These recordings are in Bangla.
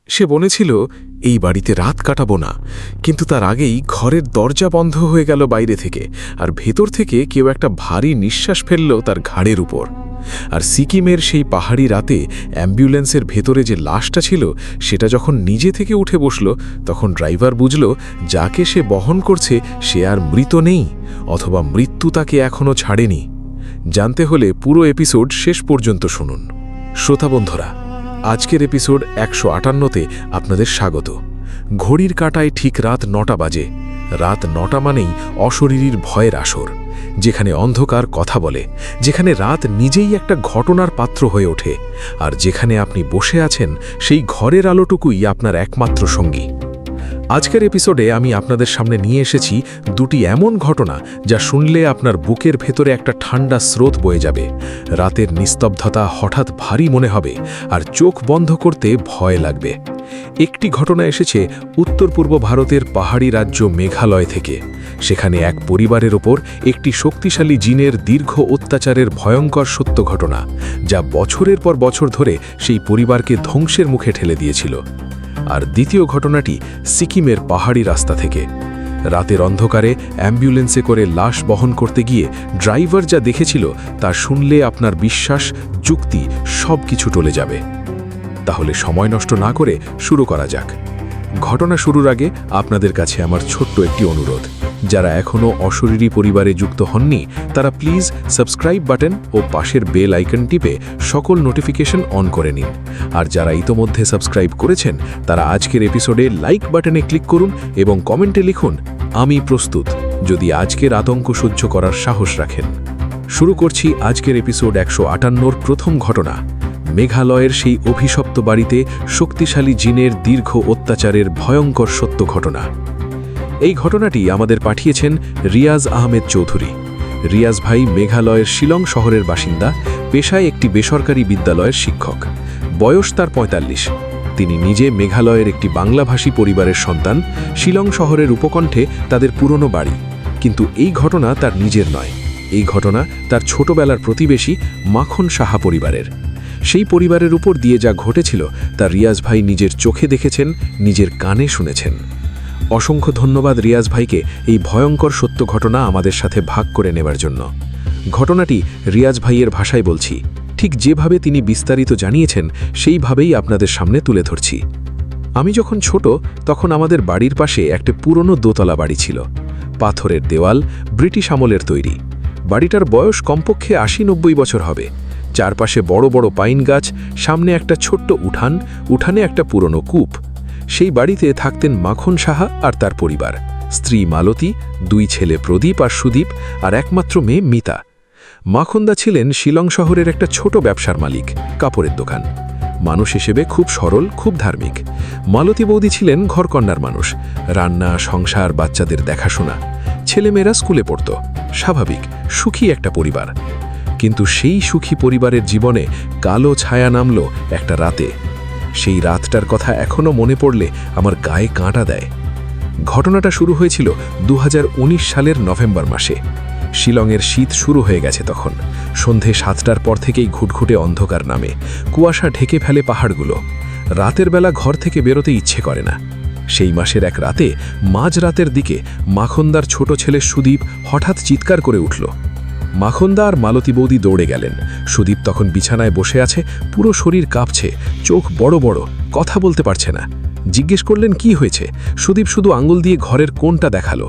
সে বলেছিল এই বাড়িতে রাত কাটাবো না, কিন্তু তার আগেই ঘরের দরজা বন্ধ হয়ে গেল বাইরে থেকে, আর ভেতর থেকে কেউ একটা ভারী নিঃশ্বাস ফেলল তার ঘাড়ের উপর। আর সিকিমের সেই পাহাড়ি রাতে অ্যাম্বুলেন্সের ভেতরে যে লাশটা ছিল সেটা যখন নিজে থেকে উঠে বসল, তখন ড্রাইভার বুঝল যাকে সে বহন করছে সে আর মৃত নেই, অথবা মৃত্যু তাকে এখনও ছাড়েনি। জানতে হলে পুরো এপিসোড শেষ পর্যন্ত শুনুন। শ্রোতা বন্ধুরা, আজকের এপিসোড 158তে আপনাদের স্বাগত। ঘড়ির কাঁটায় ঠিক রাত 9টা বাজে। রাত 9টা মানেই অশরীরীর ভয়ের আসর, যেখানে অন্ধকার কথা বলে, যেখানে রাত নিজেই একটা ঘটনার পাত্র হয়ে ওঠে, আর যেখানে আপনি বসে আছেন সেই ঘরের আলোটুকুই আপনার একমাত্র সঙ্গী। আজকের এপিসোডে আমি আপনাদের সামনে নিয়ে এসেছি দুটি এমন ঘটনা যা শুনলে আপনার বুকের ভেতরে একটা ঠান্ডা স্রোত বয়ে যাবে। রাতের নিস্তব্ধতা হঠাৎ ভারী মনে হবে, আর চোখ বন্ধ করতে ভয় লাগবে। একটি ঘটনা এসেছে উত্তর পূর্ব ভারতের পাহাড়ি রাজ্য মেঘালয় থেকে। সেখানে এক পরিবারের ওপর একটি শক্তিশালী জিনের দীর্ঘ অত্যাচারের ভয়ঙ্কর সত্য ঘটনা, যা বছরের পর বছর ধরে সেই পরিবারকে ধ্বংসের মুখে ঠেলে দিয়েছিল। আর দ্বিতীয় ঘটনাটি সিকিমের পাহাড়ি রাস্তা থেকে। রাতের অন্ধকারে অ্যাম্বুলেন্সে করে লাশ বহন করতে গিয়ে ড্রাইভার যা দেখেছিল তা শুনলে আপনার বিশ্বাস, যুক্তি সব কিছু টলে যাবে। তাহলে সময় নষ্ট না করে শুরু করা যাক। ঘটনা শুরুর আগে আপনাদের কাছে আমার ছোট্ট একটি অনুরোধ। যারা এখনও অশরীরী পরিবারে যুক্ত হননি তারা প্লিজ সাবস্ক্রাইব বাটন ও পাশের বেল আইকন টিপে সকল নোটিফিকেশন অন করে নিন। আর যারা ইতোমধ্যে সাবস্ক্রাইব করেছেন তারা আজকের এপিসোডে লাইক বাটনে ক্লিক করুন এবং কমেন্টে লিখুন, আমি প্রস্তুত, যদি আজকের আতঙ্ক সহ্য করার সাহস রাখেন। শুরু করছি আজকের এপিসোড 158-র প্রথম ঘটনা। মেঘালয়ের সেই অভিশপ্ত বাড়িতে শক্তিশালী জিনের দীর্ঘ অত্যাচারের ভয়ঙ্কর সত্য ঘটনা। এই ঘটনাটি আমাদের পাঠিয়েছেন রিয়াজ আহমেদ চৌধুরী। রিয়াজ ভাই মেঘালয়ের শিলং শহরের বাসিন্দা, পেশায় একটি বেসরকারি বিদ্যালয়ের শিক্ষক। বয়স তার 45। তিনি নিজে মেঘালয়ের একটি বাংলাভাষী পরিবারের সন্তান। শিলং শহরের উপকণ্ঠে তাদের পুরনো বাড়ি। কিন্তু এই ঘটনা তার নিজের নয়, এই ঘটনা তার ছোটবেলার প্রতিবেশী মাখন সাহা পরিবারের। সেই পরিবারের উপর দিয়ে যা ঘটেছিল তা রিয়াজ ভাই নিজের চোখে দেখেছেন, নিজের কানে শুনেছেন। অসংখ্য ধন্যবাদ রিয়াজ ভাইকে এই ভয়ঙ্কর সত্য ঘটনা আমাদের সাথে ভাগ করে নেবার জন্য। ঘটনাটি রিয়াজ ভাইয়ের ভাষায় বলছি, ঠিক যেভাবে তিনি বিস্তারিত জানিয়েছেন সেইভাবেই আপনাদের সামনে তুলে ধরছি। আমি যখন ছোট তখন আমাদের বাড়ির পাশে একটা পুরনো দোতলা বাড়ি ছিল। পাথরের দেওয়াল, ব্রিটিশ আমলের তৈরি। বাড়িটার বয়স কমপক্ষে 80-90 বছর হবে। চারপাশে বড় বড় পাইন গাছ, সামনে একটা ছোট্ট উঠান, উঠানে একটা পুরনো কূপ। সেই বাড়িতে থাকতেন মাখন সাহা আর তার পরিবার, স্ত্রী মালতী, 2 ছেলে প্রদীপ আর সুদীপ, আর একমাত্র মেয়ে মিতা। মাখনদা ছিলেন শিলং শহরের একটা ছোট ব্যবসার মালিক, কাপড়ের দোকান। মানুষ হিসেবে খুব সরল, খুব ধার্মিক। মালতী বৌদি ছিলেন ঘরকন্নার মানুষ, রান্না, সংসার, বাচ্চাদের দেখাশোনা। ছেলেমেয়েরা স্কুলে পড়ত। স্বাভাবিক, সুখী একটা পরিবার। কিন্তু সেই সুখী পরিবারের জীবনে কালো ছায়া নামল একটা রাতে। সেই রাতটার কথা এখনও মনে পড়লে আমার গায়ে কাঁটা দেয়। ঘটনাটা শুরু হয়েছিল 2019 সালের নভেম্বর মাসে। শিলংয়ের শীত শুরু হয়ে গেছে তখন। সন্ধে 7টার পর থেকেই ঘুটঘুটে অন্ধকার নামে, কুয়াশা ঢেকে ফেলে পাহাড়গুলো। রাতের বেলা ঘর থেকে বেরোতে ইচ্ছে করে না। সেই মাসের এক রাতে মাঝরাতের দিকে মাখনদার ছোট ছেলে সুদীপ হঠাৎ চিৎকার করে উঠল। মাখনদা আর মালতী বৌদি দৌড়ে গেলেন। সুদীপ তখন বিছানায় বসে আছে, পুরো শরীর কাঁপছে, চোখ বড় বড়, কথা বলতে পারছে না। জিজ্ঞেস করলেন কি হয়েছে। সুদীপ শুধু আঙুল দিয়ে ঘরের কোণটা দেখালো।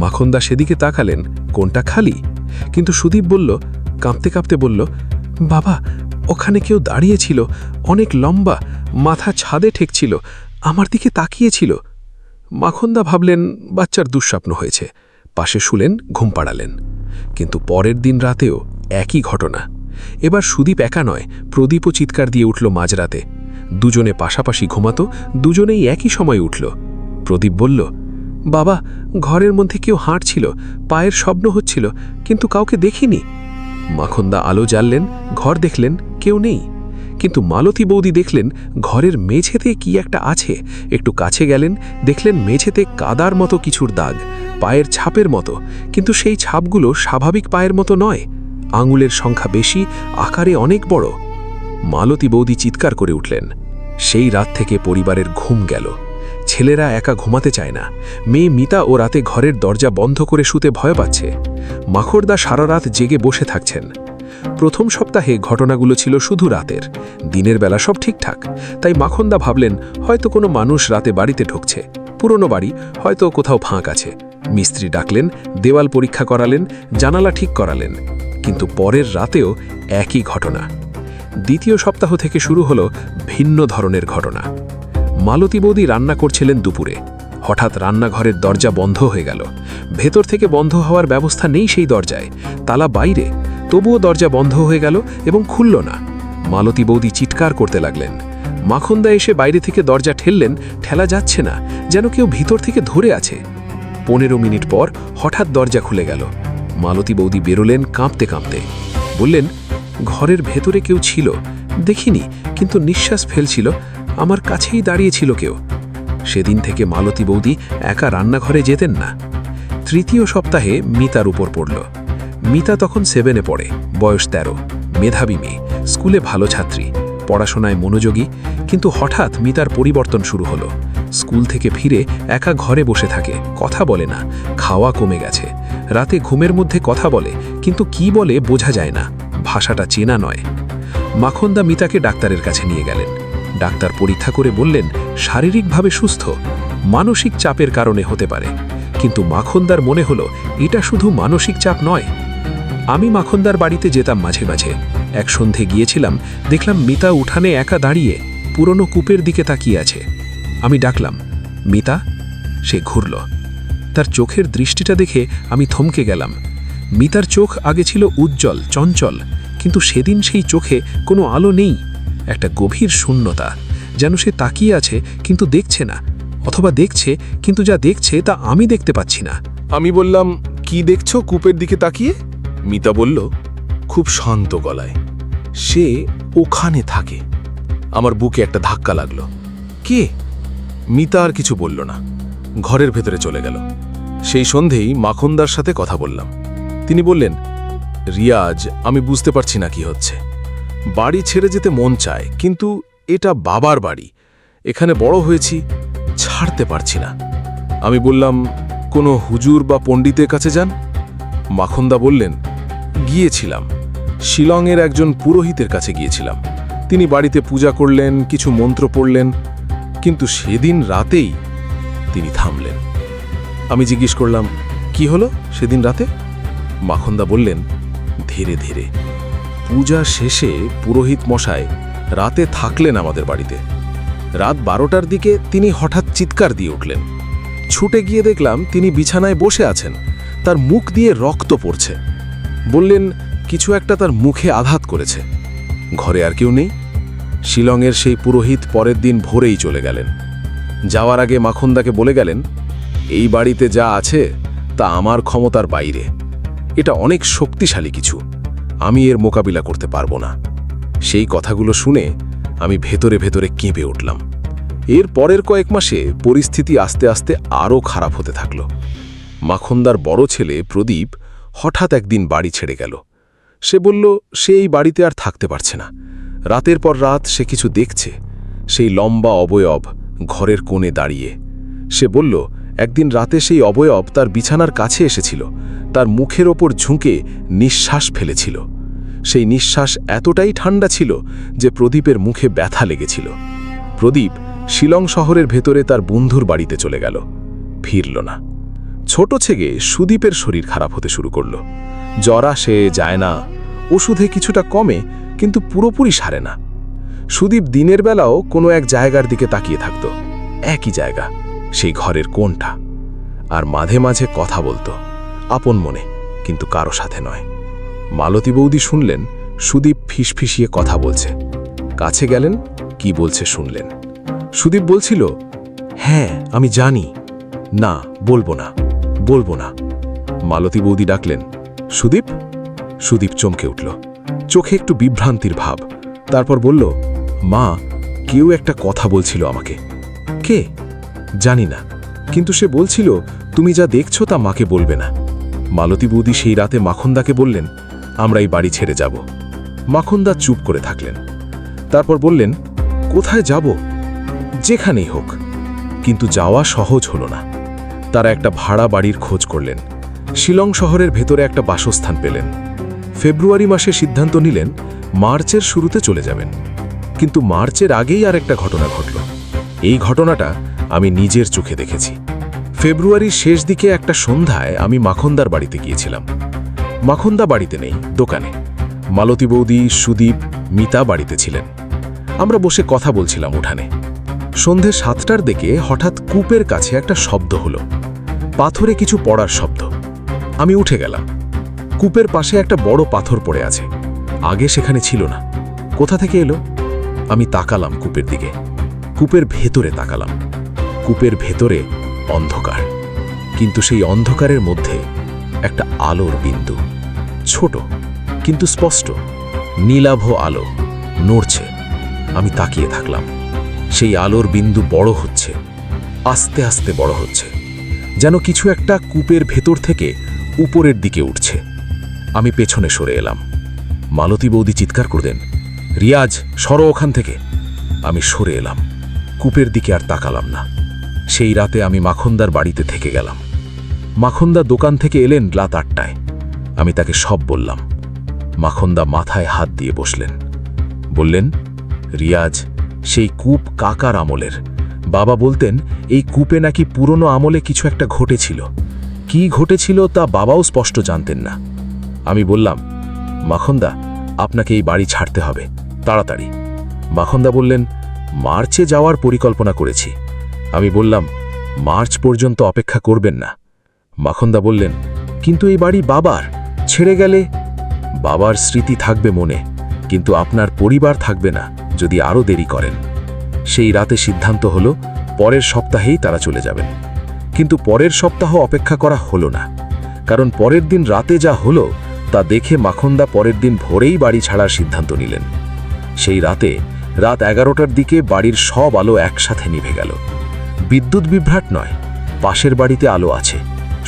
মাখনদা সেদিকে তাকালেন, কোণটা খালি। কিন্তু সুদীপ বলল, কাঁপতে কাঁপতে বলল, বাবা, ওখানে কেউ দাঁড়িয়েছিল, অনেক লম্বা, মাথা ছাদে ঠেকছিল, আমার দিকে তাকিয়েছিল। মাখনদা ভাবলেন বাচ্চার দুঃস্বপ্ন হয়েছে, পাশে শুলেন, ঘুম পাড়ালেন। কিন্তু পরের দিন রাতেও একই ঘটনা। এবার সুদীপ একা নয়, প্রদীপও চিৎকার দিয়ে উঠল মাঝরাতে। দুজনে পাশাপাশি ঘুমাতো, দুজনেই একই সময় উঠল। প্রদীপ বলল, বাবা, ঘরের মধ্যে কেউ হাঁটছিল, পায়ের শব্দ হচ্ছিল, কিন্তু কাউকে দেখিনি। মাখনদা আলো জ্বাললেন, ঘর দেখলেন, কেউ নেই। কিন্তু মালতী বৌদি দেখলেন ঘরের মেঝেতে কি একটা আছে। একটু কাছে গেলেন, দেখলেন মেঝেতে কাদার মতো কিছুর দাগ, পায়ের ছাপের মতো। কিন্তু সেই ছাপগুলো স্বাভাবিক পায়ের মতো নয়, আঙুলের সংখ্যা বেশি, আকারে অনেক বড়। মালতী বৌদি চিৎকার করে উঠলেন। সেই রাত থেকে পরিবারের ঘুম গেল। ছেলেরা একা ঘুমাতে চায় না, মেয়ে মিতা ও রাতে ঘরের দরজা বন্ধ করে শুতে ভয় পাচ্ছে। মাখরদা সারা রাত জেগে বসে থাকছেন। প্রথম সপ্তাহে ঘটনাগুলো ছিল শুধু রাতের, দিনের বেলা সব ঠিকঠাক। তাই মাখনদা ভাবলেন হয়তো কোনো মানুষ রাতে বাড়িতে ঢুকছে, পুরনো বাড়ি, হয়তো কোথাও ফাঁক আছে। মিস্ত্রি ডাকলেন, দেওয়াল পরীক্ষা করালেন, জানালা ঠিক করালেন, কিন্তু পরের রাতেও একই ঘটনা। দ্বিতীয় সপ্তাহ থেকে শুরু হলো ভিন্ন ধরনের ঘটনা। মালতী বৌদি রান্না করছিলেন দুপুরে, হঠাৎ রান্নাঘরের দরজা বন্ধ হয়ে গেল। ভেতর থেকে বন্ধ হওয়ার ব্যবস্থা নেই সেই দরজায়, তালা বাইরে, তবুও দরজা বন্ধ হয়ে গেল এবং খুলল না। মালতী বৌদি চিৎকার করতে লাগলেন। মাখনদা এসে বাইরে থেকে দরজা ঠেললেন, ঠেলা যাচ্ছে না, যেন কেউ ভিতর থেকে ধরে আছে। 15 মিনিট পর হঠাৎ দরজা খুলে গেল। মালতী বৌদি বেরোলেন কাঁপতে কাঁপতে, বললেন ঘরের ভেতরে কেউ ছিল, দেখিনি, কিন্তু নিঃশ্বাস ফেলছিল, আমার কাছেই দাঁড়িয়েছিল কেউ। সেদিন থেকে মালতী বৌদি একা রান্নাঘরে যেতেন না। তৃতীয় সপ্তাহে মিতার উপর পড়ল। মিতা তখন 7-এ পড়ে, বয়স 13, মেধাবী মেয়ে, স্কুলে ভালো ছাত্রী, পড়াশোনায় মনোযোগী। কিন্তু হঠাৎ মিতার পরিবর্তন শুরু হলো। স্কুল থেকে ফিরে একা ঘরে বসে থাকে, কথা বলে না, খাওয়া কমে গেছে, রাতে ঘুমের মধ্যে কথা বলে, কিন্তু কি বলে বোঝা যায় না, ভাষাটা চেনা নয়। মাখনদা মিতাকে ডাক্তারের কাছে নিয়ে গেলেন। ডাক্তার পরীক্ষা করে বললেন শারীরিকভাবে সুস্থ, মানসিক চাপের কারণে হতে পারে। কিন্তু মাখনদার মনে হলো এটা শুধু মানসিক চাপ নয়। আমি মাখনদার বাড়িতে যেতাম মাঝে মাঝে। এক সন্ধে গিয়েছিলাম, দেখলাম মিতা উঠানে একা দাঁড়িয়ে পুরনো কূপের দিকে তাকিয়ে আছে। আমি ডাকলাম, মিতা। সে ঘুরল। তার চোখের দৃষ্টিটা দেখে আমি থমকে গেলাম। মিতার চোখ আগে ছিল উজ্জ্বল, চঞ্চল, কিন্তু সেদিন সেই চোখে কোনো আলো নেই, একটা গভীর শূন্যতা, যেন সে তাকিয়ে আছে কিন্তু দেখছে না, অথবা দেখছে কিন্তু যা দেখছে তা আমি দেখতে পাচ্ছি না। আমি বললাম, কি দেখছো কূপের দিকে তাকিয়ে? মিতা বলল খুব শান্ত গলায়, সে ওখানে থাকে। আমার বুকে একটা ধাক্কা লাগলো। কে? মিতা আর কিছু বলল না, ঘরের ভেতরে চলে গেল। সেই সন্ধেই মাখনদার সাথে কথা বললাম। তিনি বললেন, রিয়াজ, আমি বুঝতে পারছি না কি হচ্ছে। বাড়ি ছেড়ে যেতে মন চায়, কিন্তু এটা বাবার বাড়ি, এখানে বড় হয়েছি, ছাড়তে পারছি না। আমি বললাম, কোনো হুজুর বা পণ্ডিতের কাছে যান? মাখনদা বললেন, গিয়েছিলাম, শিলংয়ের একজন পুরোহিতের কাছে গিয়েছিলাম। তিনি বাড়িতে পূজা করলেন, কিছু মন্ত্র পড়লেন, কিন্তু সেদিন রাতেই তিনি থামলেন। আমি জিজ্ঞেস করলাম, কি হলো সেদিন রাতে? মাখনদা বললেন, ধীরে ধীরে পূজা শেষে পুরোহিত মশাই রাতে থাকলেন আমাদের বাড়িতে। রাত 12টার দিকে তিনি হঠাৎ চিৎকার দিয়ে উঠলেন। ছুটে গিয়ে দেখলাম তিনি বিছানায় বসে আছেন, তার মুখ দিয়ে রক্ত পড়ছে। বললেন কিছু একটা তার মুখে আঘাত করেছে। ঘরে আর কেউ নেই। শিলংয়ের সেই পুরোহিত পরের দিন ভোরেই চলে গেলেন। যাওয়ার আগে মাখনদাকে বলে গেলেন, এই বাড়িতে যা আছে তা আমার ক্ষমতার বাইরে, এটা অনেক শক্তিশালী কিছু, আমি এর মোকাবিলা করতে পারবো না। সেই কথাগুলো শুনে আমি ভেতরে ভেতরে কেঁপে উঠলাম। এর পরের কয়েক মাসে পরিস্থিতি আস্তে আস্তে আরও খারাপ হতে থাকল। মাখনদার বড় ছেলে প্রদীপ হঠাৎ একদিন বাড়ি ছেড়ে গেল। সে বলল সে এই বাড়িতে আর থাকতে পারছে না। রাতের পর রাত সে কিছু দেখছে, সেই লম্বা অবয়ব ঘরের কোণে দাঁড়িয়ে। সে বলল একদিন রাতে সেই অবয়ব তার বিছানার কাছে এসেছিল, তার মুখের ওপর ঝুঁকে নিঃশ্বাস ফেলেছিল। সেই নিঃশ্বাস এতটাই ঠান্ডা ছিল যে প্রদীপের মুখে ব্যথা লেগেছিল। প্রদীপ শিলং শহরের ভেতরে তার বন্ধুর বাড়িতে চলে গেল, ফিরল না। ছোট ছেলে সুদীপের শরীর খারাপ হতে শুরু করল। জ্বর আসে, যায় না, ওষুধে কিছুটা কমে, কিন্তু পুরোপুরি সারে না। সুদীপ দিনের বেলাও কোনো এক জায়গার দিকে তাকিয়ে থাকত, একই জায়গা, সেই ঘরের কোণটা। আর মাঝে মাঝে কথা বলতো, আপন মনে, কিন্তু কারো সাথে নয়। মালতী বৌদি শুনলেন সুদীপ ফিসফিসিয়ে কথা বলছে। কাছে গেলেন, কি বলছে শুনলেন। সুদীপ বলছিল, হ্যাঁ আমি জানি, না বলবো না, বলবো না। মালতী বৌদি ডাকলেন, সুদীপ। সুদীপ চমকে উঠল, চোখে একটু বিভ্রান্তির ভাব। তারপর বলল, মা, কেউ একটা কথা বলছিল আমাকে। কে? জানি না, কিন্তু সে বলছিল তুমি যা দেখছো তা মাকে বলবে না। মালতী বৌদি সেই রাতে মাখনদাকে বললেন, আমরা এই বাড়ি ছেড়ে যাব। মাখনদা চুপ করে থাকলেন। তারপর বললেন, কোথায় যাব? যেখানেই হোক। কিন্তু যাওয়া সহজ হলো না। তারা একটা ভাড়া বাড়ির খোঁজ করলেন। শিলং শহরের ভেতরে একটা বাসস্থান পেলেন। ফেব্রুয়ারি মাসে সিদ্ধান্ত নিলেন মার্চের শুরুতে চলে যাবেন। কিন্তু মার্চের আগেই আর একটা ঘটনা ঘটল। এই ঘটনাটা আমি নিজের চোখে দেখেছি। ফেব্রুয়ারির শেষ দিকে একটা সন্ধ্যায় আমি মাখনদার বাড়িতে গিয়েছিলাম। মাখনদা বাড়িতে নেই, দোকানে। মালতী বৌদি, সুদীপ, মিতা বাড়িতে ছিলেন। আমরা বসে কথা বলছিলাম উঠানে। সন্ধে 7টার দিকে হঠাৎ কূপের কাছে একটা শব্দ হলো, পাথরে কিছু পড়ার শব্দ। আমি উঠে গেলাম। কূপের পাশে একটা বড় পাথর পড়ে আছে, আগে সেখানে ছিল না। কোথা থেকে এলো? আমি তাকালাম কূপের দিকে। কূপের ভেতরে তাকালাম। কূপের ভেতরে অন্ধকার, কিন্তু সেই অন্ধকারের মধ্যে একটা আলোর বিন্দু, ছোট কিন্তু স্পষ্ট, নীলাভ আলো নড়ছে। আমি তাকিয়ে থাকলাম। সেই আলোর বিন্দু বড় হচ্ছে, আস্তে আস্তে বড় হচ্ছে, যেন কিছু একটা কূপের ভেতর থেকে উপরের দিকে উঠছে। আমি পেছনে সরে এলাম। মালতী বৌদি চিৎকার করলেন, রিয়াজ, সরো ওখান থেকে। আমি সরে এলাম, কূপের দিকে আর তাকালাম না। সেই রাতে আমি মাখনদার বাড়িতে থেকে গেলাম। মাখনদা দোকান থেকে এলেন রাত 8টায়। আমি তাকে সব বললাম। মাখনদা মাথায় হাত দিয়ে বসলেন, বললেন, রিয়াজ, সেই কূপ কাকার আমলের। বাবা বলতেন এই কূপে নাকি পুরনো আমলে কিছু একটা ঘটেছিল। কি ঘটেছিল তা বাবাও স্পষ্ট জানতেন না। আমি বললাম, মাখনদা, আপনাকে এই বাড়ি ছাড়তে হবে তাড়াতাড়ি। মাখনদা বললেন, মার্চে যাওয়ার পরিকল্পনা করেছি। আমি বললাম, মার্চ পর্যন্ত অপেক্ষা করবেন না। মাখনদা বললেন, কিন্তু এই বাড়ি বাবার, ছেড়ে গেলে বাবার স্মৃতি থাকবে মনে, কিন্তু আপনার পরিবার থাকবে না যদি আরও দেরি করেন। সেই রাতে সিদ্ধান্ত হলো পরের সপ্তাহেই তারা চলে যাবেন। কিন্তু পরের সপ্তাহ অপেক্ষা করা হলো না, কারণ পরের দিন রাতে যা হলো তা দেখে মাখনদা পরের দিন ভোরেই বাড়ি ছাড়ার সিদ্ধান্ত নিলেন। সেই রাতে রাত 11টার দিকে বাড়ির সব আলো একসাথে নিভে গেল। বিদ্যুৎ বিভ্রাট নয়, পাশের বাড়িতে আলো আছে,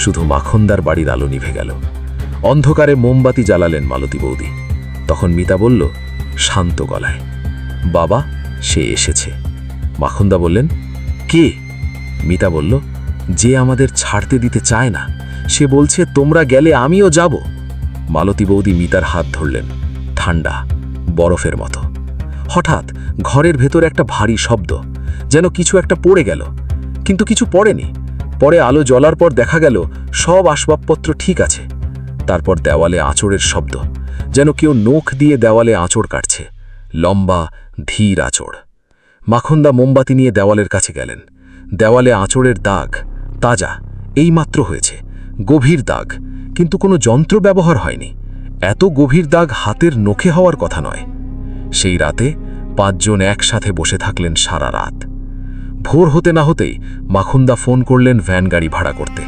শুধু মাখনদার বাড়ির আলো নিভে গেল। অন্ধকারে মোমবাতি জ্বালালেন মালতী বৌদি। তখন মিতা বলল শান্ত গলায়, বাবা, সে এসেছে। মাখনদা বললেন, কে? মিতা বলল, যে আমাদের ছাড়তে দিতে চায় না, সে বলছে তোমরা গেলে আমিও যাব। মালতী বৌদি মিতার হাত ধরলেন, ঠান্ডা বরফের মতো। হঠাৎ ঘরের ভেতর একটা ভারী শব্দ, যেন কিছু একটা পড়ে গেল, কিন্তু কিছু পড়েনি। পরে আলো জ্বলার পর দেখা গেল সব আসবাবপত্র ঠিক আছে। তারপর দেওয়ালে আঁচড়ের শব্দ, যেন কেউ নখ দিয়ে দেওয়ালে আঁচড় কাটছে, লম্বা ধীর আঁচড়। মাখনদা মোমবাতি নিয়ে দেওয়ালের কাছে গেলেন। দেওয়ালে আঁচড়ের দাগ, তাজা, এইমাত্র হয়েছে, গভীর দাগ, কিন্তু কোনো যন্ত্র ব্যবহার হয়নি। এত গভীর দাগ হাতের নখে হওয়ার কথা নয়। সেই রাতে 5 জন একসাথে বসে থাকলেন সারা রাত। ভোর হতে না হতেই মাখনদা ফোন করলেন ভ্যান গাড়ি ভাড়া করতে।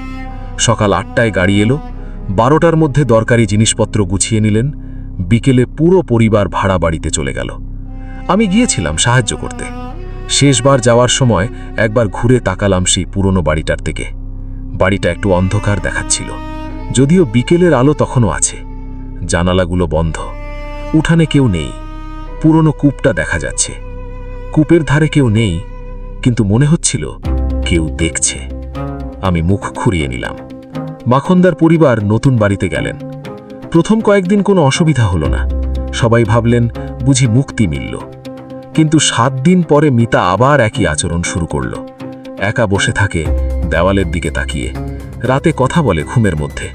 সকাল 8টায় গাড়ি এলো। 12টার মধ্যে দরকারি জিনিসপত্র গুছিয়ে নিলেন। বিকেলে পুরো পরিবার ভাড়া বাড়িতে চলে গেল। আমি গিয়েছিলাম সাহায্য করতে। শেষবার যাওয়ার সময় একবার ঘুরে তাকালাম সেই পুরনো বাড়িটার দিকে। বাড়িটা একটু অন্ধকার দেখাচ্ছিল, যদিও বিকেলের আলো তখনও আছে। জানালাগুলো বন্ধ, উঠানে কেউ নেই। পুরনো কূপটা দেখা যাচ্ছে। কূপের ধারে কেউ নেই, কিন্তু মনে হচ্ছিল কেউ দেখছে। আমি মুখ খুঁড়িয়ে নিলাম। মাখনদার পরিবার নতুন বাড়িতে গেলেন। প্রথম কয়েকদিন কোনো অসুবিধা হলো না। সবাই ভাবলেন বুঝি মুক্তি মিলল। কিন্তু 7 দিন পরে মিতা আবার একই আচরণ শুরু করল। একা বসে থাকে দেওয়ালের দিকে তাকিয়ে, রাতে কথা বলে ঘুমের মধ্যে।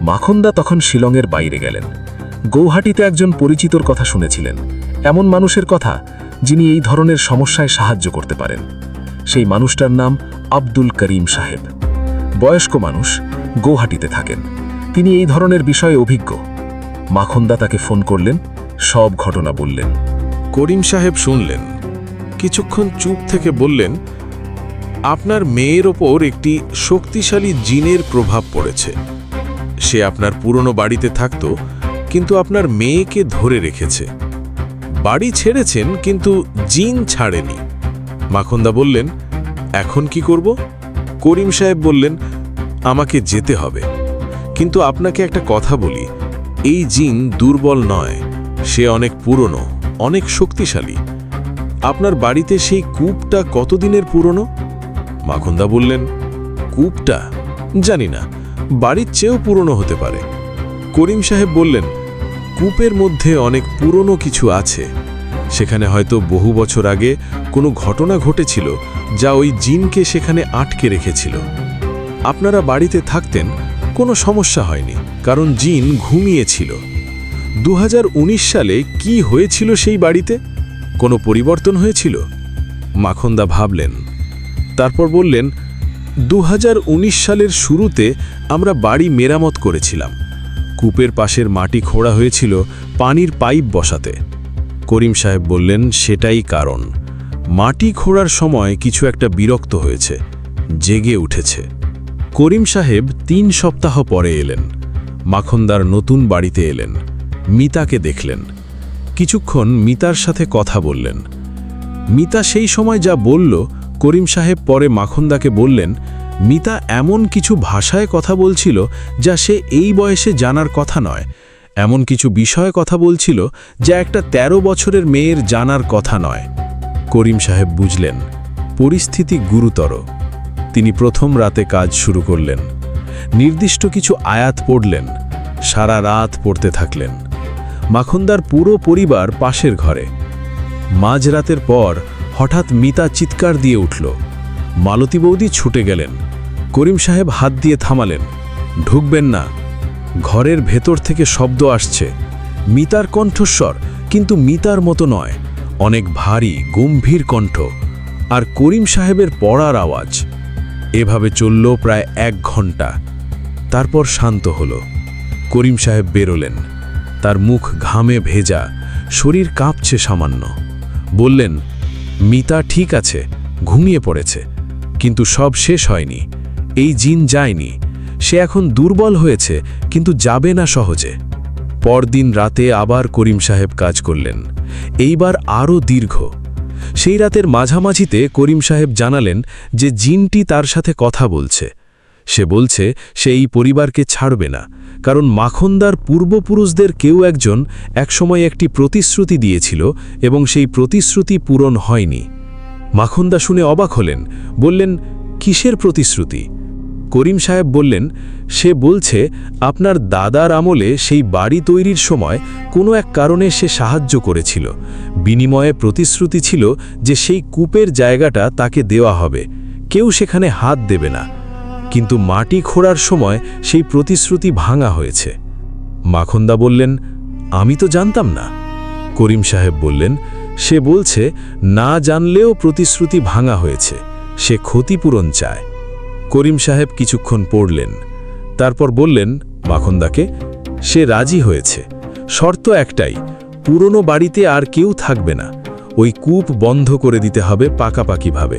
মাখনদা তখন শিলংয়ের বাইরে গেলেন। গৌহাটিতে একজন পরিচিতর কথা শুনেছিলেন, এমন মানুষের কথা যিনি এই ধরনের সমস্যায় সাহায্য করতে পারেন। সেই মানুষটার নাম আব্দুল করিম সাহেব। বয়স্ক মানুষ, গৌহাটিতে থাকেন। তিনি এই ধরনের বিষয়ে অভিজ্ঞ। মাখনদা তাকে ফোন করলেন, সব ঘটনা বললেন। করিম সাহেব শুনলেন, কিছুক্ষণ চুপ থেকে বললেন, আপনার মেয়ের ওপর একটি শক্তিশালী জিনের প্রভাব পড়েছে। সে আপনার পুরনো বাড়িতে থাকত, কিন্তু আপনার মেয়েকে ধরে রেখেছে। বাড়ি ছেড়েছেন, কিন্তু জিন ছাড়েনি। মাখনদা বললেন, এখন কি করব? করিম সাহেব বললেন, আমাকে যেতে হবে। কিন্তু আপনাকে একটা কথা বলি, এই জিন দুর্বল নয়, সে অনেক পুরনো, অনেক শক্তিশালী। আপনার বাড়িতে সেই কূপটা কতদিনের পুরনো? মাখনদা বললেন, কূপটা জানি না, বাড়ির চেয়েও পুরনো হতে পারে। করিম সাহেব বললেন, কূপের মধ্যে অনেক পুরনো কিছু আছে, সেখানে হয়তো বহু বছর আগে কোনো ঘটনা ঘটেছিল যা ওই জিনকে সেখানে আটকে রেখেছিল। আপনারা বাড়িতে থাকতেন, কোনো সমস্যা হয়নি, কারণ জিন ঘুমিয়েছিল। 2019 সালে কি হয়েছিল সেই বাড়িতে? কোনো পরিবর্তন হয়েছিল? মাখনদা ভাবলেন, তারপর বললেন, 2019 সালের শুরুতে আমরা বাড়ি মেরামত করেছিলাম। কূপের পাশের মাটি খোঁড়া হয়েছিল পানির পাইপ বসাতে। করিম সাহেব বললেন, সেটাই কারণ। মাটি খোঁড়ার সময় কিছু একটা বিরক্ত হয়েছে, জেগে উঠেছে। করিম সাহেব 3 সপ্তাহ পরে এলেন। মাখনদার নতুন বাড়িতে এলেন। মিতাকে দেখলেন। কিছুক্ষণ মিতার সাথে কথা বললেন। মিতা সেই সময় যা বলল, করিম সাহেব পরে মাখনদাকে বললেন, মিতা এমন কিছু ভাষায় কথা বলছিল যা সে এই বয়সে জানার কথা নয়। এমন কিছু বিষয়ে কথা বলছিল যা একটা 13 বছরের মেয়ের জানার কথা নয়। করিম সাহেব বুঝলেন, পরিস্থিতি গুরুতর। তিনি প্রথম রাতে কাজ শুরু করলেন। নির্দিষ্ট কিছু আয়াত পড়লেন। সারা রাত পড়তে থাকলেন। মাখনদার পুরো পরিবার পাশের ঘরে। মাঝরাতের পর হঠাৎ মিতা চিৎকার দিয়ে উঠল। মালতী বৌদি ছুটে গেলেন। করিম সাহেব হাত দিয়ে থামালেন। ঢুকবেন না। ঘরের ভেতর থেকে শব্দ আসছে। মিতার কণ্ঠস্বর, কিন্তু মিতার মতো নয়, অনেক ভারী গম্ভীর কণ্ঠ, আর করিম সাহেবের পড়ার আওয়াজ। এভাবে চলল প্রায় 1 ঘন্টা। তারপর শান্ত হল। করিম সাহেব বেরোলেন। তার মুখ ঘামে ভেজা, শরীর কাঁপছে সামান্য। বললেন, মিতা ঠিক আছে, ঘুমিয়ে পড়েছে, কিন্তু সব শেষ হয়নি। এই জিন যায়নি। সে এখন দুর্বল হয়েছে, কিন্তু যাবে না সহজে। পরদিন রাতে আবার করিম সাহেব কাজ করলেন, এইবার আরও দীর্ঘ। সেই রাতের মাঝামাঝিতে করিম সাহেব জানালেন যে জিনটি তার সাথে কথা বলছে। সে বলছে সে এই পরিবারকে ছাড়বে না, কারণ মাখনদার পূর্বপুরুষদের কেউ একজন একসময় একটি প্রতিশ্রুতি দিয়েছিল এবং সেই প্রতিশ্রুতি পূরণ হয়নি। মাখনদা শুনে অবাক হলেন, বললেন, কিসের প্রতিশ্রুতি? করিম সাহেব বললেন, সে বলছে আপনার দাদার আমলে সেই বাড়ি তৈরির সময় কোনো এক কারণে সে সাহায্য করেছিল। বিনিময়ে প্রতিশ্রুতি ছিল যে সেই কূপের জায়গাটা তাকে দেওয়া হবে, কেউ সেখানে হাত দেবে না। কিন্তু মাটি খোঁড়ার সময় সেই প্রতিশ্রুতি ভাঙা হয়েছে। মাখনদা বললেন, আমি তো জানতাম না। করিম সাহেব বললেন, সে বলছে না জানলেও প্রতিশ্রুতি ভাঙা হয়েছে, সে ক্ষতিপূরণ চায়। করিম সাহেব কিছুক্ষণ পড়লেন। তারপর বললেন মাখনদাকে, সে রাজি হয়েছে। শর্ত একটাই, পুরনো বাড়িতে আর কেউ থাকবে না, ওই কূপ বন্ধ করে দিতে হবে পাকাপাকিভাবে।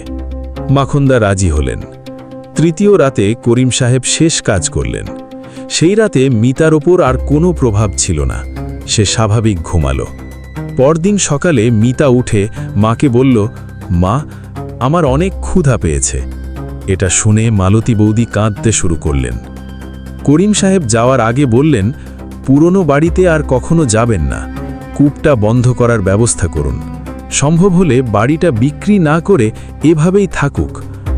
মাখনদা রাজি হলেন। তৃতীয় রাতে করিম সাহেব শেষ কাজ করলেন। সেই রাতে মিতার ওপর আর কোনো প্রভাব ছিল না, সে স্বাভাবিক ঘুমালো। পরদিন সকালে মিতা উঠে মাকে বলল, মা, আমার অনেক ক্ষুধা পেয়েছে। এটা শুনে মালতী বৌদি কাঁদতে শুরু করলেন। করিম সাহেব যাওয়ার আগে বললেন, পুরনো বাড়িতে আর কখনো যাবেন না, কূপটা বন্ধ করার ব্যবস্থা করুন। সম্ভব হলে বাড়িটা বিক্রি না করে এভাবেই থাকুক,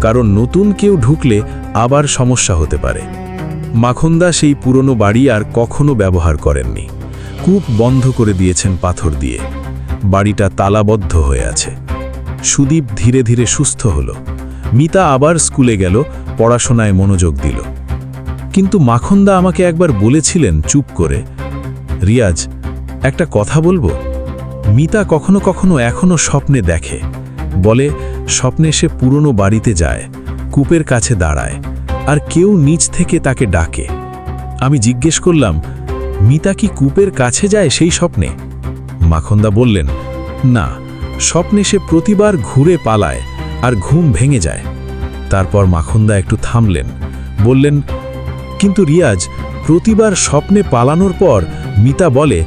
কারণ নতুন কেউ ঢুকলে আবার সমস্যা হতে পারে। মাখনদা সেই পুরনো বাড়ি আর কখনো ব্যবহার করেননি। কূপ বন্ধ করে দিয়েছেন পাথর দিয়ে। বাড়িটা তালাবদ্ধ হয়ে আছে। সুদীপ ধীরে ধীরে সুস্থ হল। মিতা আবার স্কুলে গেল, পড়াশোনায় মনোযোগ দিল। কিন্তু মাখনদা আমাকে একবার বলেছিলেন চুপ করে, রিয়াজ, একটা কথা বলবো? মিতা কখনো কখনো এখনো স্বপ্নে দেখে। বলে স্বপ্নে সে পুরনো বাড়িতে যায়, কূপের কাছে দাঁড়ায়, আর কেউ নিচ থেকে তাকে ডাকে। আমি জিজ্ঞেস করলাম, মিতা কি কূপের কাছে যায় সেই স্বপ্নে? মাখনদা বললেন, না, স্বপ্নে সে প্রতিবার ঘুরে পালায় আর ঘুম ভেঙে যায়। তারপর মাখনদা একটু থামলেন, বললেন, কিন্তু রিয়াজ, প্রতিবার স্বপ্নে পালানোর পর মিতা বলে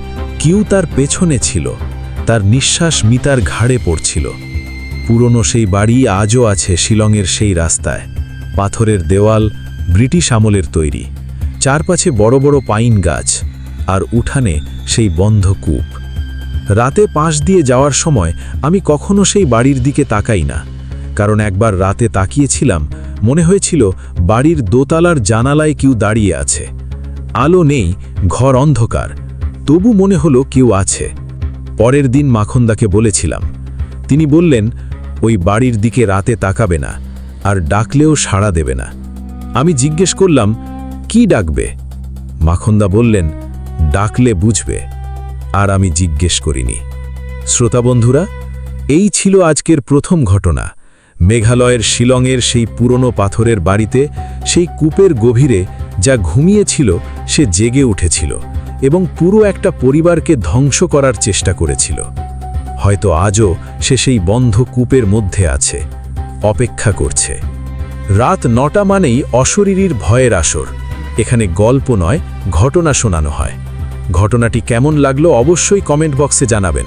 কেউ তার পেছনে ছিল, তার নিঃশ্বাস মিতার ঘাড়ে পড়ছিল। পুরনো সেই বাড়ি আজও আছে শিলংয়ের সেই রাস্তায়। পাথরের দেওয়াল, ব্রিটিশ আমলের তৈরি, চারপাশে বড় বড় পাইন গাছ, আর উঠানে সেই বন্ধ কূপ। রাতে পাশ দিয়ে যাওয়ার সময় আমি কখনো সেই বাড়ির দিকে তাকাই না, কারণ একবার রাতে তাকিয়েছিলাম, মনে হয়েছিল বাড়ির দোতলার জানালায় কেউ দাঁড়িয়ে আছে। আলো নেই, ঘর অন্ধকার, তবু মনে হলো কেউ আছে। পরের দিন মাখনদাকে বলেছিলাম। তিনি বললেন, ওই বাড়ির দিকে রাতে তাকাবে না, আর ডাকলেও সাড়া দেবে না। আমি জিজ্ঞেস করলাম, কি ডাকবে? মাখনদা বললেন, ডাকলে বুঝবে। আর আমি জিজ্ঞেস করিনি। শ্রোতা বন্ধুরা, এই ছিল আজকের প্রথম ঘটনা। মেঘালয়ের শিলংয়ের সেই পুরনো পাথরের বাড়িতে, সেই কূপের গভীরে যা ঘুমিয়েছিল সে জেগে উঠেছিল এবং পুরো একটা পরিবারকে ধ্বংস করার চেষ্টা করেছিল। হয়তো আজও সে সেই বন্ধ কূপের মধ্যে আছে, অপেক্ষা করছে। রাত ৯টা মানেই অশরীরীর ভয়ের আসর। এখানে গল্প নয়, ঘটনা শোনানো হয়। ঘটনাটি কেমন লাগলো অবশ্যই কমেন্ট বক্সে জানাবেন।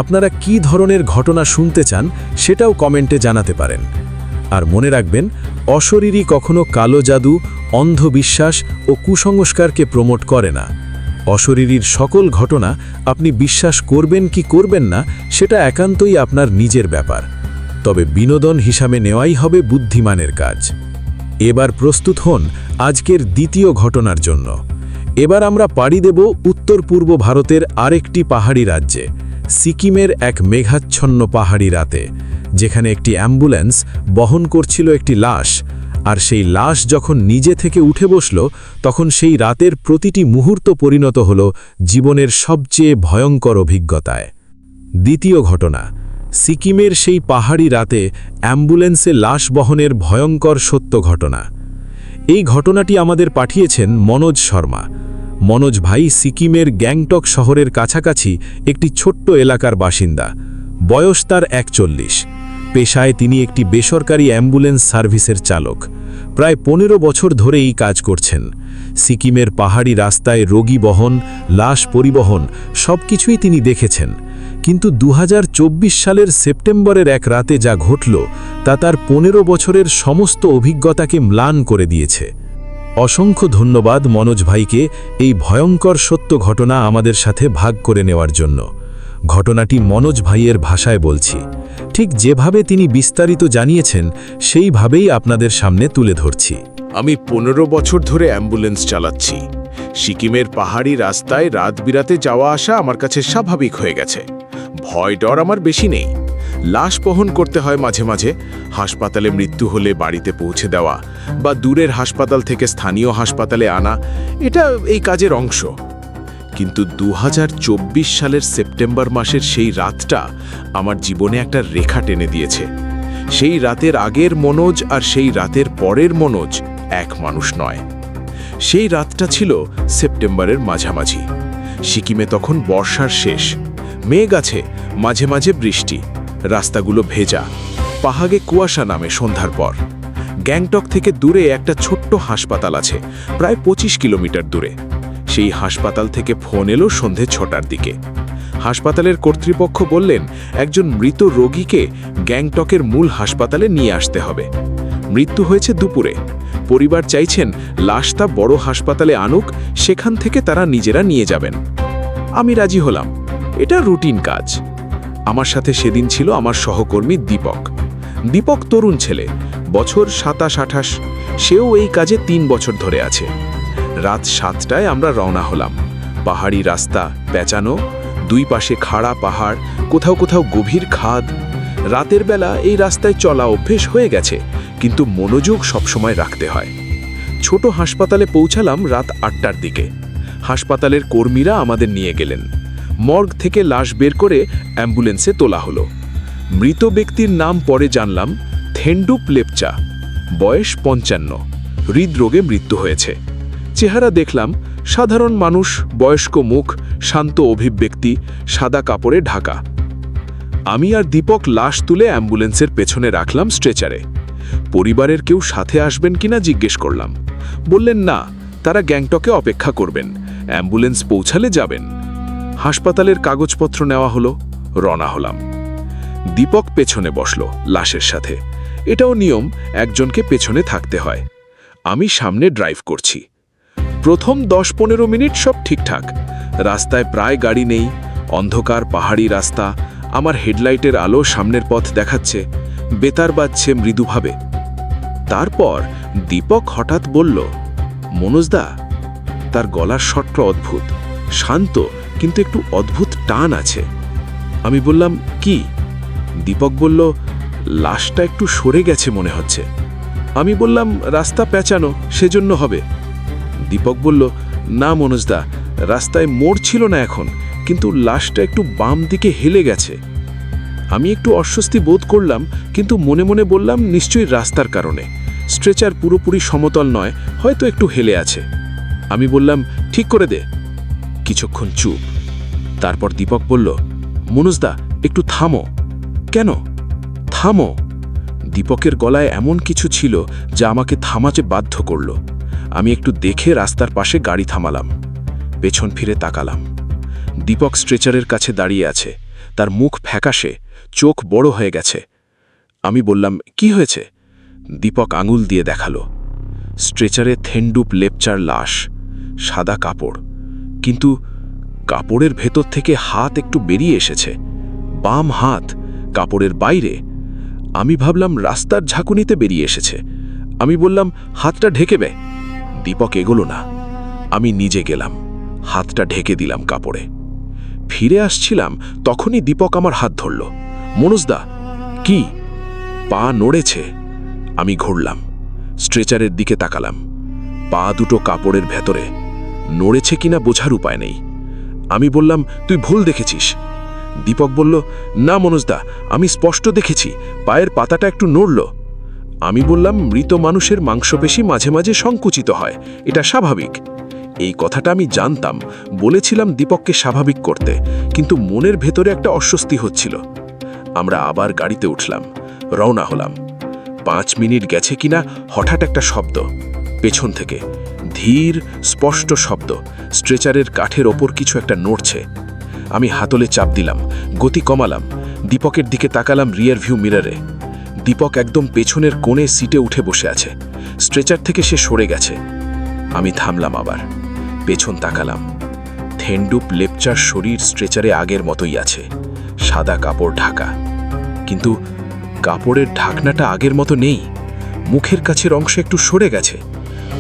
আপনারা কি ধরনের ঘটনা শুনতে চান সেটাও কমেন্টে জানাতে পারেন। আর মনে রাখবেন, অশরীরী কখনো কালো জাদু, অন্ধবিশ্বাস ও কুসংস্কারকে প্রমোট করে না। অশরীরীর সকল ঘটনা আপনি বিশ্বাস করবেন কি করবেন না সেটা একান্তই আপনার নিজের ব্যাপার, তবে বিনোদন হিসাবে নেওয়াই হবে বুদ্ধিমানের কাজ। এবার প্রস্তুত হন আজকের দ্বিতীয় ঘটনার জন্য। এবার আমরা পাড়ি দেব উত্তর পূর্ব ভারতের আরেকটি পাহাড়ি রাজ্যে, সিকিমের এক মেঘাচ্ছন্ন পাহাড়ি রাতে, যেখানে একটি অ্যাম্বুলেন্স বহন করছিল একটি লাশ। আর সেই লাশ যখন নিজে থেকে উঠে বসল, তখন সেই রাতের প্রতিটি মুহূর্ত পরিণত হল জীবনের সবচেয়ে ভয়ঙ্কর অভিজ্ঞতায়। দ্বিতীয় ঘটনা, সিকিমের সেই পাহাড়ি রাতে অ্যাম্বুলেন্সে লাশ বহনের ভয়ঙ্কর সত্য ঘটনা। এই ঘটনাটি আমাদের পাঠিয়েছেন মনোজ শর্মা। মনোজ ভাই সিকিমের গ্যাংটক শহরের কাছাকাছি একটি ছোট্ট এলাকার বাসিন্দা। বয়স তার 41। পেশায় তিনি একটি বেসরকারি অ্যাম্বুলেন্স সার্ভিসের চালক। প্রায় 15 বছর ধরে এই কাজ করছেন। সিকিমের পাহাড়ি রাস্তায় রোগী বহন, লাশ পরিবহন সবকিছুই তিনি দেখেছেন। কিন্তু 2024 সালের সেপ্টেম্বরের এক রাতে যা ঘটল তা তার 15 বছরের সমস্ত অভিজ্ঞতাকে ম্লান করে দিয়েছে। অসংখ্য ধন্যবাদ মনোজ ভাইকে এই ভয়ঙ্কর সত্য ঘটনা আমাদের সাথে ভাগ করে নেওয়ার জন্য। ঘটনাটি মনোজ ভাইয়ের ভাষায় বলছি, ঠিক যেভাবে তিনি বিস্তারিত জানিয়েছেন সেইভাবেই আপনাদের সামনে তুলে ধরছি। আমি 15 বছর ধরে অ্যাম্বুলেন্স চালাচ্ছি। সিকিমের পাহাড়ি রাস্তায় রাত বিরাতে যাওয়া আসা আমার কাছে স্বাভাবিক হয়ে গেছে। ভয় ডর আমার বেশি নেই। লাশ বহন করতে হয় মাঝে মাঝে, হাসপাতালে মৃত্যু হলে বাড়িতে পৌঁছে দেওয়া বা দূরের হাসপাতাল থেকে স্থানীয় হাসপাতালে আনা, এটা এই কাজের অংশ। কিন্তু 2024 সালের সেপ্টেম্বর মাসের সেই রাতটা আমার জীবনে একটা রেখা টেনে দিয়েছে। সেই রাতের আগের মনোজ আর সেই রাতের পরের মনোজ এক মানুষ নয়। সেই রাতটা ছিল সেপ্টেম্বরের মাঝামাঝি। সিকিমে তখন বর্ষার শেষ, মেঘ আছে, মাঝে মাঝে বৃষ্টি, রাস্তাগুলো ভেজা, পাহাড়ে কুয়াশা নামে সন্ধ্যার পর। গ্যাংটক থেকে দূরে একটা ছোট্ট হাসপাতাল আছে, প্রায় 25 কিলোমিটার দূরে। সেই হাসপাতাল থেকে ফোন এলো সন্ধে 6টার দিকে। হাসপাতালের কর্তৃপক্ষ বললেন একজন মৃত রোগীকে গ্যাংটকের মূল হাসপাতালে নিয়ে আসতে হবে। মৃত্যু হয়েছে দুপুরে। পরিবার চাইছেন লাশটা বড় হাসপাতালে আনুক, সেখান থেকে তারা নিজেরা নিয়ে যাবেন। আমি রাজি হলাম, এটা রুটিন কাজ। আমার সাথে সেদিন ছিল আমার সহকর্মী দীপক। দীপক তরুণ ছেলে, বছর 27-28। সেও এই কাজে 3 বছর ধরে আছে। রাত 7টায় আমরা রওনা হলাম। পাহাড়ি রাস্তা পেঁচানো, দুই পাশে খাড়া পাহাড়, কোথাও কোথাও গভীর খাদ। রাতের বেলা এই রাস্তায় চলা অভ্যেস হয়ে গেছে, কিন্তু মনোযোগ সবসময় রাখতে হয়। ছোট হাসপাতালে পৌঁছালাম রাত 8টার দিকে। হাসপাতালের কর্মীরা আমাদের নিয়ে গেলেন। মর্গ থেকে লাশ বের করে অ্যাম্বুলেন্সে তোলা হলো। মৃত ব্যক্তির নাম পরে জানলাম থেন্ডুপ লেপচা, বয়স 55, হৃদরোগে মৃত্যু হয়েছে। চেহারা দেখলাম সাধারণ মানুষ, বয়স্ক মুখ, শান্ত অভিব্যক্তি, সাদা কাপড়ে ঢাকা। আমি আর দীপক লাশ তুলে অ্যাম্বুলেন্সের পেছনে রাখলাম স্ট্রেচারে। পরিবারের কেউ সাথে আসবেন কিনা জিজ্ঞেস করলাম। বললেন না, তারা গ্যাংটকে অপেক্ষা করবেন, অ্যাম্বুলেন্স পৌঁছালে যাবেন। হাসপাতালের কাগজপত্র নেওয়া হলো, রওনা হলাম। দীপক পেছনে বসল লাশের সাথে। এটাও নিয়ম, একজনকে পেছনে থাকতে হয়। আমি সামনে ড্রাইভ করছি। প্রথম 10-15 মিনিট সব ঠিকঠাক। রাস্তায় প্রায় গাড়ি নেই, অন্ধকার পাহাড়ি রাস্তা, আমার হেডলাইটের আলো সামনের পথ দেখাচ্ছে, বেতার বাজছে মৃদুভাবে। তারপর দীপক হঠাৎ বলল, মনোজদা। তার গলার স্বরটা অদ্ভুত, শান্ত, কিন্তু একটু অদ্ভুত টান আছে। আমি বললাম, কি? দীপক বলল, লাশটা একটু সরে গেছে মনে হচ্ছে। আমি বললাম, রাস্তা পেঁচানো, সেজন্য হবে। দীপক বলল, না মনোজদা, রাস্তায় মোড় ছিল না এখন, কিন্তু লাশটা একটু বাম দিকে হেলে গেছে। আমি একটু অস্বস্তি বোধ করলাম, কিন্তু মনে মনে বললাম, নিশ্চয়ই রাস্তার কারণে। স্ট্রেচার পুরোপুরি সমতল নয়, হয়তো একটু হেলে আছে। আমি বললাম, ঠিক করে দে। কিছুক্ষণ চুপ। তারপর দীপক বলল, মনোজদা, একটু থামো। কেন? থামো। দীপকের গলায় এমন কিছু ছিল যা আমাকে থামাতে বাধ্য করল। আমি একটু দেখে রাস্তার পাশে গাড়ি থামালাম। পেছন ফিরে তাকালাম। দীপক স্ট্রেচারের কাছে দাঁড়িয়ে আছে, তার মুখ ফ্যাকাশে, চোখ বড় হয়ে গেছে। আমি বললাম, কি হয়েছে? দীপক আঙুল দিয়ে দেখালো। স্ট্রেচারে থেন্ডুপ লেপচার লাশ, সাদা কাপড়, কিন্তু কাপড়ের ভেতর থেকে হাত একটু বেরিয়ে এসেছে, বাম হাত, কাপড়ের বাইরে। আমি ভাবলাম রাস্তার ঝাঁকুনিতে বেরিয়ে এসেছে। আমি বললাম, হাতটা ঢেকে বে। দীপক এগোলো না। আমি নিজে গেলাম, হাতটা ঢেকে দিলাম কাপড়ে। ফিরে আসছিলাম, তখনই দীপক আমার হাত ধরল। মনোজদা। কি? পা নড়েছে। আমি ঘুরলাম, স্ট্রেচারের দিকে তাকালাম। পা দুটো কাপড়ের ভেতরে, নড়েছে কিনা বোঝার উপায় নেই। আমি বললাম, তুই ভুল দেখেছিস। দীপক বলল, না মনোজদা, আমি স্পষ্ট দেখেছি, পায়ের পাতাটা একটু নড়ল। আমি বললাম, মৃত মানুষের মাংসপেশি মাঝে মাঝে সংকুচিত হয়, এটা স্বাভাবিক। এই কথাটা আমি জানতাম, বলেছিলাম দীপককে স্বাভাবিক করতে, কিন্তু মনের ভেতরে একটা অস্বস্তি হচ্ছিল। আমরা আবার গাড়িতে উঠলাম, রওনা হলাম। 5 মিনিট গেছে কিনা হঠাৎ একটা শব্দ, পেছন থেকে, ধীর স্পষ্ট শব্দ। স্ট্রেচারের কাঠের ওপর কিছু একটা নড়ছে। আমি হাতলে চাপ দিলাম, গতি কমালাম, দীপকের দিকে তাকালাম রিয়ার ভিউ মিররে। দীপক একদম পেছনের কোণে সিটে উঠে বসে আছে, স্ট্রেচার থেকে সে সরে গেছে। আমি থামলাম, আবার পেছন তাকালাম। থেন্ডুপ লেপচার শরীর স্ট্রেচারে আগের মতোই আছে, সাদা কাপড় ঢাকা, কিন্তু কাপড়ের ঢাকনাটা আগের মতো নেই। মুখের কাছের অংশ একটু সরে গেছে,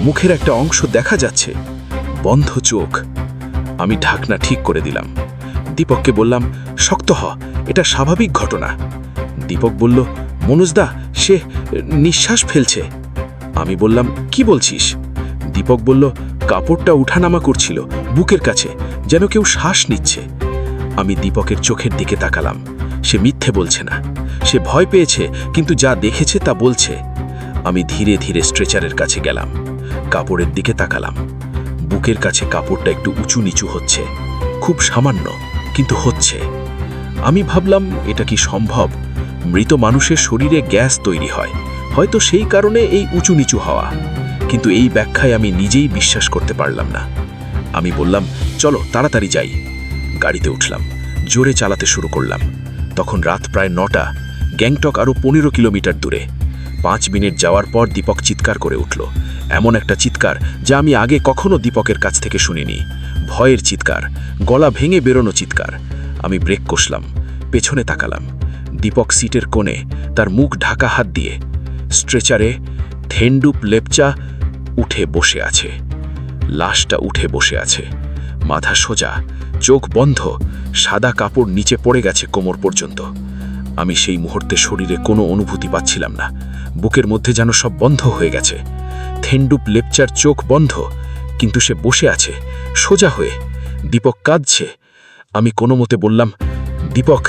মুখের একটা অংশ দেখা যাচ্ছে, বন্ধ চোখ। আমি ঢাকনা ঠিক করে দিলাম। দীপককে বললাম, শক্ত হ, এটা স্বাভাবিক ঘটনা। দীপক বলল, মনোজদা, সে নিঃশ্বাস ফেলছে। আমি বললাম, কি বলছিস? দীপক বলল, কাপড়টা উঠানামা করছিল বুকের কাছে, যেন কেউ শ্বাস নিচ্ছে। আমি দীপকের চোখের দিকে তাকালাম। সে মিথ্যে বলছে না, সে ভয় পেয়েছে, কিন্তু যা দেখেছে তা বলছে। আমি ধীরে ধীরে স্ট্রেচারের কাছে গেলাম, কাপড়ের দিকে তাকালাম। বুকের কাছে কাপড়টা একটু উঁচু নিচু হচ্ছে, খুব সামান্য, কিন্তু হচ্ছে। আমি ভাবলাম, এটা কি সম্ভব? মৃত মানুষের শরীরে গ্যাস তৈরি হয়, হয়তো সেই কারণে এই উঁচু নিচু হওয়া। কিন্তু এই ব্যাখ্যায় আমি নিজেই বিশ্বাস করতে পারলাম না। আমি বললাম, চলো তাড়াতাড়ি যাই। গাড়িতে উঠলাম, জোরে চালাতে শুরু করলাম। তখন রাত প্রায় 9টা, গ্যাংটক আরও 15 কিলোমিটার দূরে। 5 মিনিট যাওয়ার পর দীপক চিৎকার করে উঠল, এমন একটা চিৎকার যা আমি আগে কখনো দীপকের কাছ থেকে শুনিনি। ভয়ের চিৎকার, গলা ভেঙে বেরোনো চিৎকার। আমি ব্রেক কষলাম, পেছনে তাকালাম। দীপক সিটের কোণে, তার মুখ ঢাকা হাত দিয়ে। স্ট্রেচারে থেন্ডুপ লেপচা উঠে বসে আছে, লাশটা উঠে বসে আছে, মাথা সোজা, চোখ বন্ধ, সাদা কাপড় নিচে পড়ে গেছে কোমর পর্যন্ত। আমি সেই মুহূর্তে শরীরে কোনো অনুভূতি পাচ্ছিলাম না, বুকের মধ্যে যেন সব বন্ধ হয়ে গেছে। থেন্ডুপ লেপচার চোখ বন্ধ, কিন্তু সে বসে আছে সোজা হয়ে। দীপক কাঁদছে। আমি কোনো মতে বললাম, দীপক,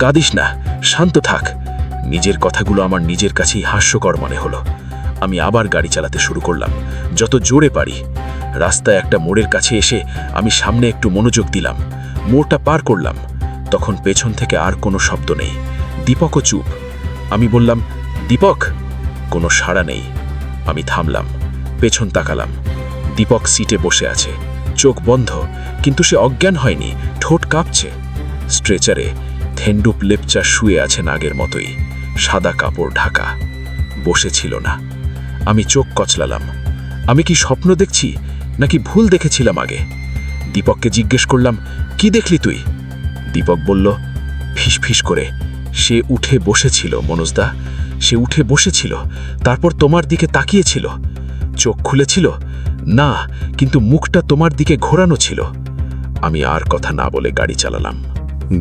কাঁদিস না, শান্ত থাক। নিজের কথাগুলো আমার নিজের কাছেই হাস্যকর মনে হলো। আমি আবার গাড়ি চালাতে শুরু করলাম, যত জোরে পারি। রাস্তায় একটা মোড়ের কাছে এসে আমি সামনে একটু মনোযোগ দিলাম। মোড়টা পার করলাম, তখন পেছন থেকে আর কোনো শব্দ নেই, দীপকও চুপ। আমি বললাম, দীপক। কোনো সাড়া নেই। আমি থামলাম, পেছন তাকালাম। দীপক সিটে বসে আছে, চোখ বন্ধ, কিন্তু সে অজ্ঞান হয়নি, ঠোঁট কাঁপছে। স্ট্রেচারে থেন্ডুপ লেপচা শুয়ে আছেন আগের মতোই, সাদা কাপড় ঢাকা, বসেছিল না। আমি চোখ কচলালাম। আমি কি স্বপ্ন দেখছি, নাকি ভুল দেখেছিলাম আগে? দীপককে জিজ্ঞেস করলাম, কি দেখলি তুই? দীপক বলল, ফিসফিস করে, সে উঠে বসেছিল মনোজদা, সে উঠে বসেছিল, তারপর তোমার দিকে তাকিয়েছিল। চোখ খুলেছিল না, কিন্তু মুখটা তোমার দিকে ঘোরানো ছিল। আমি আর কথা না বলে গাড়ি চালালাম।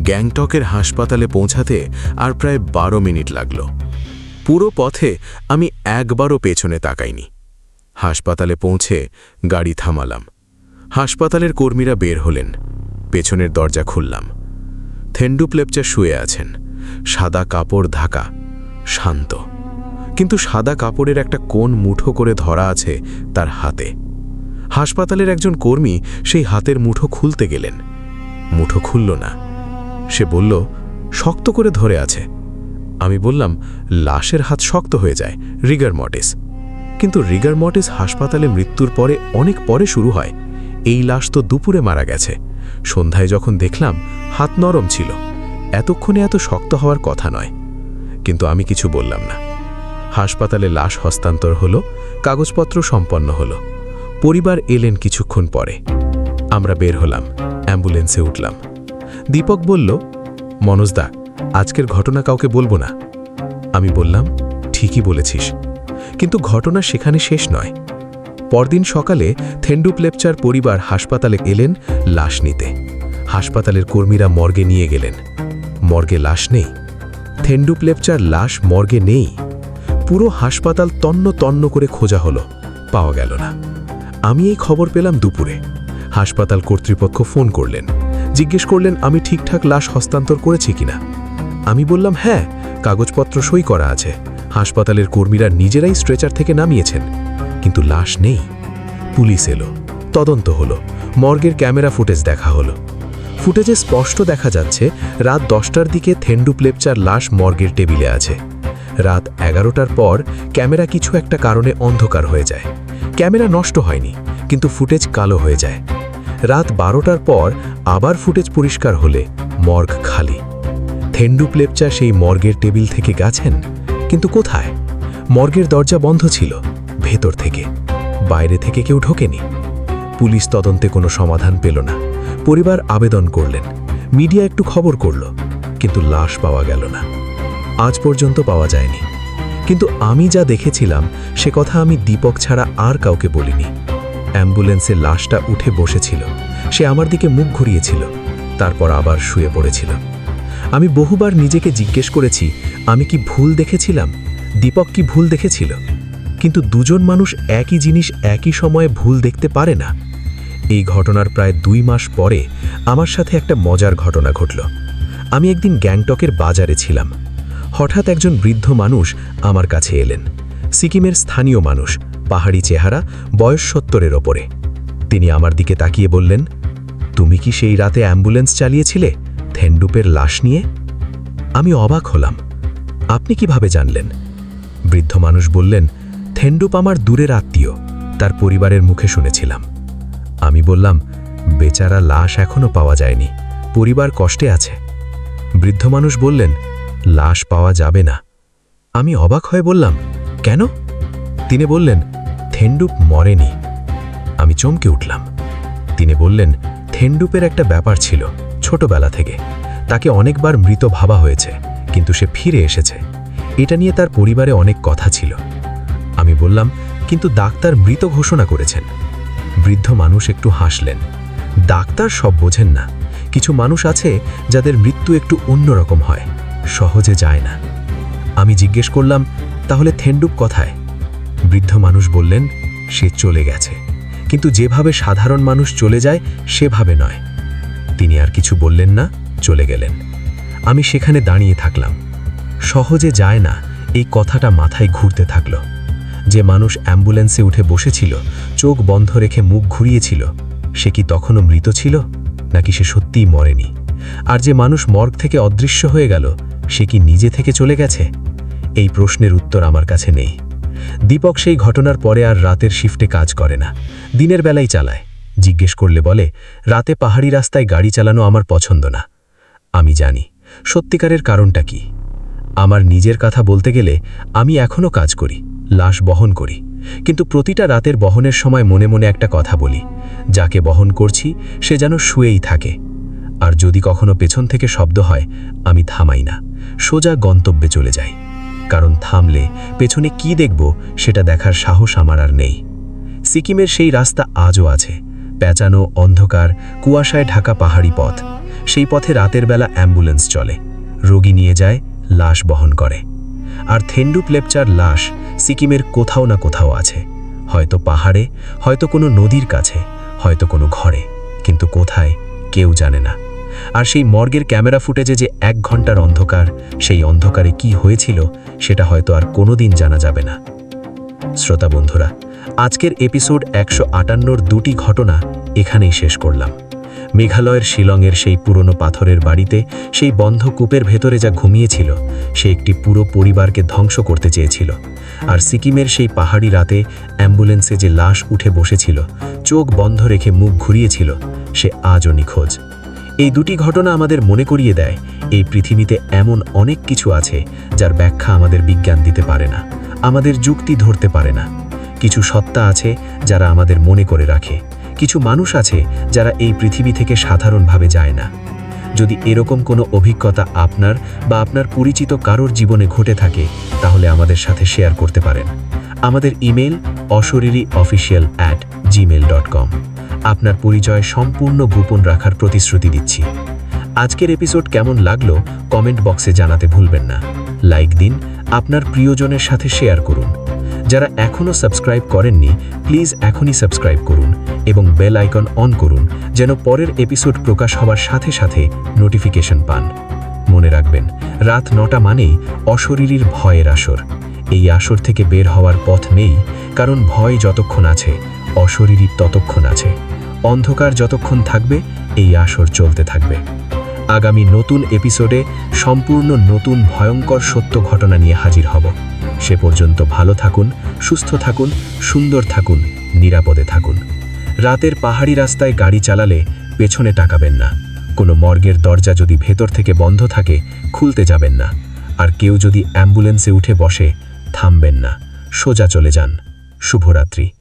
গ্যাংটকের হাসপাতালে পৌঁছাতে আর প্রায় 12 মিনিট লাগল। পুরো পথে আমি একবারও পেছনে তাকাইনি। হাসপাতালে পৌঁছে গাড়ি থামালাম। হাসপাতালের কর্মীরা বের হলেন। পেছনের দরজা খুললাম। থেন্ডুপ্লেপচা শুয়ে আছেন, সাদা কাপড় ঢাকা, শান্ত। কিন্তু সাদা কাপড়ের একটা কোণ মুঠো করে ধরা আছে তার হাতে। হাসপাতালের একজন কর্মী সেই হাতের মুঠো খুলতে গেলেন। মুঠো খুলল না। সে বলল, শক্ত করে ধরে আছে। আমি বললাম, লাশের হাত শক্ত হয়ে যায়, রিগার মর্টিস। কিন্তু রিগার মর্টিস হাসপাতালে মৃত্যুর পরে অনেক পরে শুরু হয়। এই লাশ তো দুপুরে মারা গেছে। সন্ধ্যায় যখন দেখলাম, হাত নরম ছিল। এতক্ষণে এত শক্ত হওয়ার কথা নয়। কিন্তু আমি কিছু বললাম না। হাসপাতালে লাশ হস্তান্তর হলো, কাগজপত্র সম্পন্ন হলো। পরিবার এলেন কিছুক্ষণ পরে। আমরা বের হলাম, অ্যাম্বুলেন্সে উঠলাম। দীপক বলল, মনোজদা, আজকের ঘটনা কাউকে বলবো না। আমি বললাম, ঠিকই বলেছিস, কিন্তু ঘটনা সেখানে শেষ নয়। পরদিন সকালে থেন্ডুপ্লেপচার পরিবার হাসপাতালে এলেন লাশ নিতে। হাসপাতালের কর্মীরা মর্গে নিয়ে গেলেন। মর্গে লাশ নেই। থেন্ডুপ্লেপচার লাশ মর্গে নেই। পুরো হাসপাতাল তন্ন তন্ন করে খোঁজা হলো, পাওয়া গেল না। আমি এই খবর পেলাম দুপুরে। হাসপাতাল কর্তৃপক্ষ ফোন করলেন, জিজ্ঞেস করলেন আমি ঠিকঠাক লাশ হস্তান্তর করেছি কিনা। আমি বললাম, হ্যাঁ, কাগজপত্র সই করা আছে। হাসপাতালের কর্মীরা নিজেরাই স্ট্রেচার থেকে নামিয়েছেন, কিন্তু লাশ নেই। পুলিশ এলো, তদন্ত হলো, মর্গের ক্যামেরা ফুটেজ দেখা হলো। ফুটেজে স্পষ্ট দেখা যাচ্ছে রাত 10টার দিকে থেন্ডুপ্লেপচার লাশ মর্গের টেবিলে আছে। রাত 11টার পর ক্যামেরা কিছু একটা কারণে অন্ধকার হয়ে যায়। ক্যামেরা নষ্ট হয়নি, কিন্তু ফুটেজ কালো হয়ে যায়। রাত 12টার পর আবার ফুটেজ পরিষ্কার হলে মর্গ খালি। থেন্ডুপ্লেপচা সেই মর্গের টেবিল থেকে গেছেন, কিন্তু কোথায়? মর্গের দরজা বন্ধ ছিল, ভেতর থেকে। বাইরে থেকে কেউ ঢোকেনি। পুলিশ তদন্তে কোনো সমাধান পেল না। পরিবার আবেদন করলেন, মিডিয়া একটু খবর করল, কিন্তু লাশ পাওয়া গেল না। আজ পর্যন্ত পাওয়া যায়নি। কিন্তু আমি যা দেখেছিলাম সে কথা আমি দীপক ছাড়া আর কাউকে বলিনি। অ্যাম্বুলেন্সে লাশটা উঠে বসেছিল। সে আমার দিকে মুখ ঘুরিয়েছিল, তারপর আবার শুয়ে পড়েছিল। আমি বহুবার নিজেকে জিজ্ঞেস করেছি, আমি কি ভুল দেখেছিলাম? দীপক কি ভুল দেখেছিল? কিন্তু দুজন মানুষ একই জিনিস একই সময়ে ভুল দেখতে পারে না। এই ঘটনার প্রায় 2 মাস পরে আমার সাথে একটা মজার ঘটনা ঘটল। আমি একদিন গ্যাংটকের বাজারে ছিলাম। হঠাৎ একজন বৃদ্ধ মানুষ আমার কাছে এলেন। সিকিমের স্থানীয় মানুষ, পাহাড়ি চেহারা, বয়স 70-এর ওপরে। তিনি আমার দিকে তাকিয়ে বললেন, তুমি কি সেই রাতে অ্যাম্বুলেন্স চালিয়েছিলে থেন্ডুপের লাশ নিয়ে? আমি অবাক হলাম। আপনি কিভাবে জানলেন? বৃদ্ধ মানুষ বললেন, থেন্ডুপ আমার দূরের আত্মীয়, তার পরিবারের মুখে শুনেছিলাম। আমি বললাম, বেচারা লাশ এখনো পাওয়া যায়নি, পরিবার কষ্টে আছে। বৃদ্ধ মানুষ বললেন, লাশ পাওয়া যাবে না। আমি অবাক হয়ে বললাম, কেন? তিনি বললেন, থেন্ডুপ মরেনি। আমি চমকে উঠলাম। তিনি বললেন, থেন্ডুপের একটা ব্যাপার ছিল, ছোটবেলা থেকে তাকে অনেকবার মৃত ভাবা হয়েছে, কিন্তু সে ফিরে এসেছে। এটা নিয়ে তার পরিবারে অনেক কথা ছিল। আমি বললাম, কিন্তু ডাক্তার মৃত ঘোষণা করেছেন। বৃদ্ধ মানুষ একটু হাসলেন। ডাক্তার সব বোঝেন না। কিছু মানুষ আছে যাদের মৃত্যু একটু অন্যরকম হয়, সহজে যায় না। আমি জিজ্ঞেস করলাম, তাহলে থেন্ডুপ কোথায়? বৃদ্ধ মানুষ বললেন, সে চলে গেছে, কিন্তু যেভাবে সাধারণ মানুষ চলে যায় সেভাবে নয়। তিনি আর কিছু বললেন না, চলে গেলেন। আমি সেখানে দাঁড়িয়ে থাকলাম। সহজে যায় না, এই কথাটা মাথায় ঘুরতে থাকল। যে মানুষ অ্যাম্বুলেন্সে উঠে বসেছিল, চোখ বন্ধ রেখে মুখ ঘুরিয়েছিল, সে কি তখনও মৃত ছিল, নাকি সে সত্যিই মরেনি? আর যে মানুষ মর্গ থেকে অদৃশ্য হয়ে গেল, সে কি নিজে থেকে চলে গেছে? এই প্রশ্নের উত্তর আমার কাছে নেই। দীপক সেই ঘটনার পরে আর রাতের শিফটে কাজ করে না, দিনের বেলায় চালায়। জিজ্ঞেস করলে বলে, রাতে পাহাড়ি রাস্তায় গাড়ি চালানো আমার পছন্দ না। আমি জানি সত্যিকারের কারণটা কি। আমার নিজের কথা বলতে গেলে আমি এখনও কাজ করি, লাশ বহন করি, কিন্তু প্রতিটা রাতের বহনের সময় মনে মনে একটা কথা বলি, যাকে বহন করছি সে যেন শুয়েই থাকে। আর যদি কখনো পেছন থেকে শব্দ হয় আমি থামাই না, সোজা গন্তব্যে চলে যাই। কারণ থামলে পেছনে কি দেখব সেটা দেখার সাহস আমার আর নেই। সিকিমের সেই রাস্তা আজও আছে, পেঁচানো, অন্ধকার, কুয়াশায় ঢাকা পাহাড়ি পথ। সেই পথে রাতের বেলা অ্যাম্বুলেন্স চলে, রোগী নিয়ে যায়, লাশ বহন করে। আর থেন্ডুপ লেপচার লাশ সিকিমের কোথাও না কোথাও আছে, হয়তো পাহাড়ে, হয়তো কোনো নদীর কাছে, হয়তো কোনো ঘরে, কিন্তু কোথায় কেউ জানে না। আর সেই মর্গের ক্যামেরা ফুটেজে যে 1 ঘন্টার অন্ধকার, সেই অন্ধকারে কি হয়েছিল সেটা হয়তো আর কোনোদিন জানা যাবে না। শ্রোতা বন্ধুরা, আজকের এপিসোড 158-র 2টি ঘটনা এখানেই শেষ করলাম। মেঘালয়ের শিলংয়ের সেই পুরনো পাথরের বাড়িতে, সেই বন্ধ কূপের ভেতরে যা ঘুমিয়েছিল, সে একটি পুরো পরিবারকে ধ্বংস করতে চেয়েছিল। আর সিকিমের সেই পাহাড়ি রাতে অ্যাম্বুলেন্সে যে লাশ উঠে বসেছিল, চোখ বন্ধ রেখে মুখ ঘুরিয়েছিল, সে আজও নিখোঁজ। এই 2টি ঘটনা আমাদের মনে করিয়ে দেয়, এই পৃথিবীতে এমন অনেক কিছু আছে যার ব্যাখ্যা আমাদের বিজ্ঞান দিতে পারে না, আমাদের যুক্তি ধরতে পারে না। কিছু সত্তা আছে যারা আমাদের মনে করে রাখে, কিছু মানুষ আছে যারা এই পৃথিবী থেকে সাধারণভাবে যায় না। যদি এরকম কোনো অভিজ্ঞতা আপনার বা আপনার পরিচিত কারোর জীবনে ঘটে থাকে, তাহলে আমাদের সাথে শেয়ার করতে পারেন। আমাদের ইমেল oshoriri@gmail.com। আপনার পরিচয় সম্পূর্ণ গোপন রাখার প্রতিশ্রুতি দিচ্ছি। আজকের এপিসোড কেমন লাগলো কমেন্ট বক্সে জানাতে ভুলবেন না। লাইক দিন, আপনার প্রিয়জনের সাথে শেয়ার করুন। যারা এখনও সাবস্ক্রাইব করেননি, প্লিজ এখনই সাবস্ক্রাইব করুন এবং বেল আইকন অন করুন, যেন পরের এপিসোড প্রকাশ হওয়ার সাথে সাথে নোটিফিকেশন পান। মনে রাখবেন, রাত 9টা মানেই অশরীরীর ভয়ের আসর। এই আসর থেকে বের হওয়ার পথ নেই, কারণ ভয় যতক্ষণ আছে, অশরীরী ততক্ষণ আছে। অন্ধকার যতক্ষণ থাকবে, এই আসর চলতে থাকবে। আগামী নতুন এপিসোডে সম্পূর্ণ নতুন ভয়ঙ্কর সত্য ঘটনা নিয়ে হাজির হব। সে পর্যন্ত ভালো থাকুন, সুস্থ থাকুন, সুন্দর থাকুন, নিরাপদে থাকুন। রাতের পাহাড়ি রাস্তায় গাড়ি চালালে পেছনে তাকাবেন না। কোনো মর্গের দরজা যদি ভেতর থেকে বন্ধ থাকে, খুলতে যাবেন না। আর কেউ যদি অ্যাম্বুলেন্সে উঠে বসে, থামবেন না, সোজা চলে যান। শুভরাত্রি।